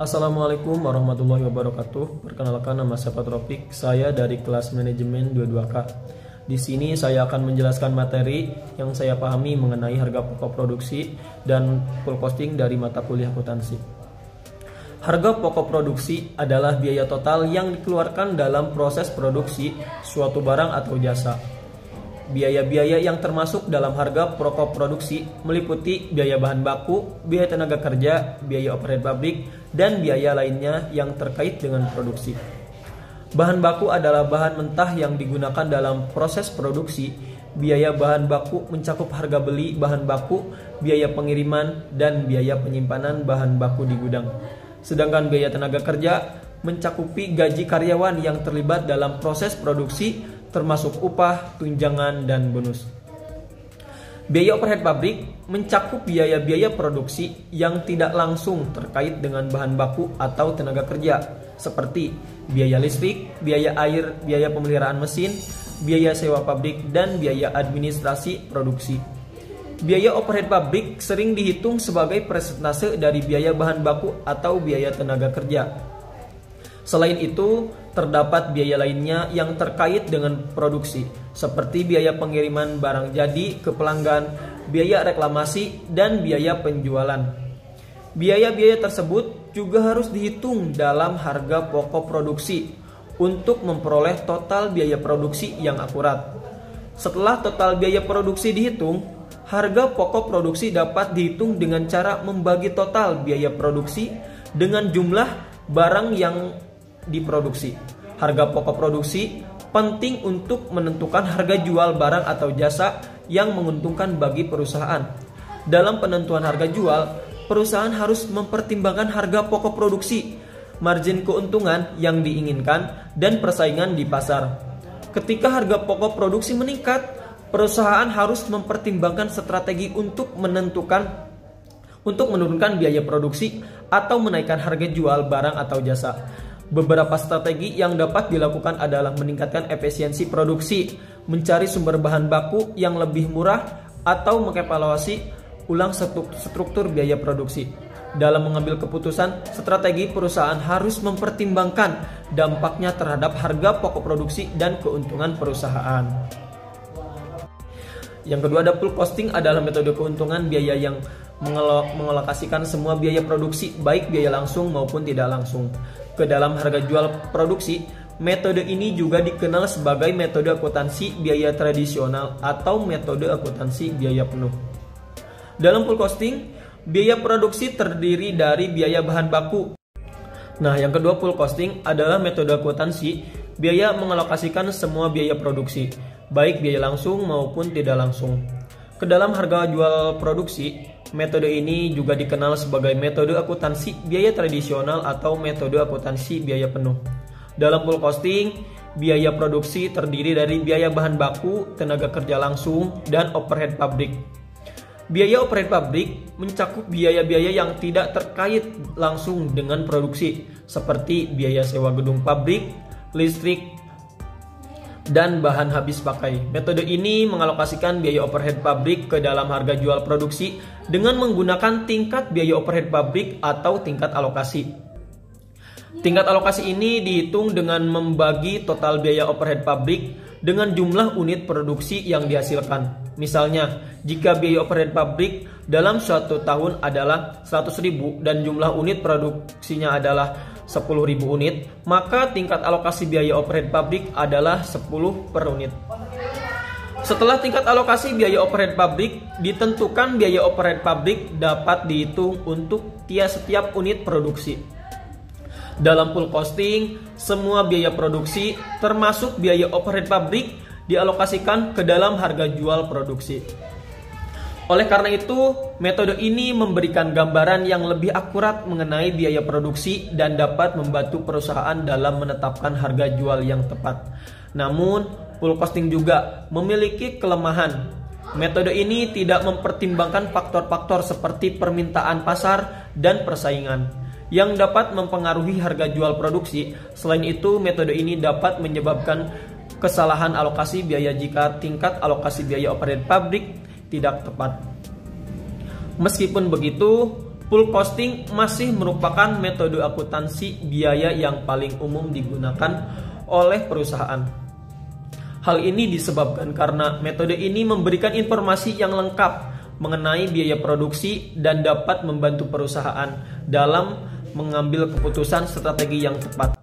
Assalamualaikum warahmatullahi wabarakatuh. Perkenalkan, nama saya Tropik. Saya dari kelas manajemen 22K. Di sini saya akan menjelaskan materi yang saya pahami mengenai harga pokok produksi dan full costing dari mata kuliah akuntansi. Harga pokok produksi adalah biaya total yang dikeluarkan dalam proses produksi suatu barang atau jasa. Biaya-biaya yang termasuk dalam harga pokok produksi meliputi biaya bahan baku, biaya tenaga kerja, biaya overhead pabrik, dan biaya lainnya yang terkait dengan produksi. Bahan baku adalah bahan mentah yang digunakan dalam proses produksi. Biaya bahan baku mencakup harga beli bahan baku, biaya pengiriman, dan biaya penyimpanan bahan baku di gudang. Sedangkan biaya tenaga kerja mencakupi gaji karyawan yang terlibat dalam proses produksi, termasuk upah, tunjangan, dan bonus. Biaya overhead pabrik mencakup biaya-biaya produksi yang tidak langsung terkait dengan bahan baku atau tenaga kerja, seperti biaya listrik, biaya air, biaya pemeliharaan mesin, biaya sewa pabrik, dan biaya administrasi produksi. Biaya overhead pabrik sering dihitung sebagai persentase dari biaya bahan baku atau biaya tenaga kerja. Selain itu, terdapat biaya lainnya yang terkait dengan produksi, seperti biaya pengiriman barang jadi ke pelanggan, biaya reklamasi, dan biaya penjualan. Biaya-biaya tersebut juga harus dihitung dalam harga pokok produksi untuk memperoleh total biaya produksi yang akurat. Setelah total biaya produksi dihitung, harga pokok produksi dapat dihitung dengan cara membagi total biaya produksi dengan jumlah barang yang diproduksi. Harga pokok produksi penting untuk menentukan harga jual barang atau jasa yang menguntungkan bagi perusahaan. Dalam penentuan harga jual, perusahaan harus mempertimbangkan harga pokok produksi, margin keuntungan yang diinginkan, dan persaingan di pasar. Ketika harga pokok produksi meningkat, perusahaan harus mempertimbangkan strategi untuk menurunkan biaya produksi atau menaikkan harga jual barang atau jasa. Beberapa strategi yang dapat dilakukan adalah meningkatkan efisiensi produksi, mencari sumber bahan baku yang lebih murah, atau mengevaluasi ulang struktur biaya produksi. Dalam mengambil keputusan, strategi perusahaan harus mempertimbangkan dampaknya terhadap harga pokok produksi dan keuntungan perusahaan. Yang kedua, ada full costing, adalah metode keuntungan biaya yang mengalokasikan semua biaya produksi, baik biaya langsung maupun tidak langsung, ke dalam harga jual produksi. Metode ini juga dikenal sebagai metode akuntansi biaya tradisional atau metode akuntansi biaya penuh. Dalam full costing, biaya produksi terdiri dari biaya bahan baku. Nah, yang kedua, full costing adalah metode akuntansi biaya mengalokasikan semua biaya produksi, baik biaya langsung maupun tidak langsung, ke dalam harga jual produksi. Metode ini juga dikenal sebagai metode akuntansi biaya tradisional atau metode akuntansi biaya penuh. Dalam full costing, biaya produksi terdiri dari biaya bahan baku, tenaga kerja langsung, dan overhead pabrik. Biaya overhead pabrik mencakup biaya-biaya yang tidak terkait langsung dengan produksi, seperti biaya sewa gedung pabrik, listrik, dan bahan habis pakai. Metode ini mengalokasikan biaya overhead pabrik ke dalam harga jual produksi dengan menggunakan tingkat biaya overhead pabrik atau tingkat alokasi. Tingkat alokasi ini dihitung dengan membagi total biaya overhead pabrik dengan jumlah unit produksi yang dihasilkan. Misalnya, jika biaya overhead pabrik dalam suatu tahun adalah 100.000 dan jumlah unit produksinya adalah 10.000 unit, maka tingkat alokasi biaya overhead pabrik adalah 10 per unit. Setelah tingkat alokasi biaya overhead pabrik ditentukan, biaya overhead pabrik dapat dihitung untuk setiap unit produksi. Dalam full costing, semua biaya produksi termasuk biaya overhead pabrik dialokasikan ke dalam harga jual produksi. Oleh karena itu, metode ini memberikan gambaran yang lebih akurat mengenai biaya produksi dan dapat membantu perusahaan dalam menetapkan harga jual yang tepat. Namun, full costing juga memiliki kelemahan. Metode ini tidak mempertimbangkan faktor-faktor seperti permintaan pasar dan persaingan yang dapat mempengaruhi harga jual produksi. Selain itu, metode ini dapat menyebabkan kesalahan alokasi biaya jika tingkat alokasi biaya overhead pabrik tidak tepat. Meskipun begitu, Full costing masih merupakan metode akuntansi biaya yang paling umum digunakan oleh perusahaan. Hal ini disebabkan karena metode ini memberikan informasi yang lengkap mengenai biaya produksi dan dapat membantu perusahaan dalam mengambil keputusan strategi yang tepat.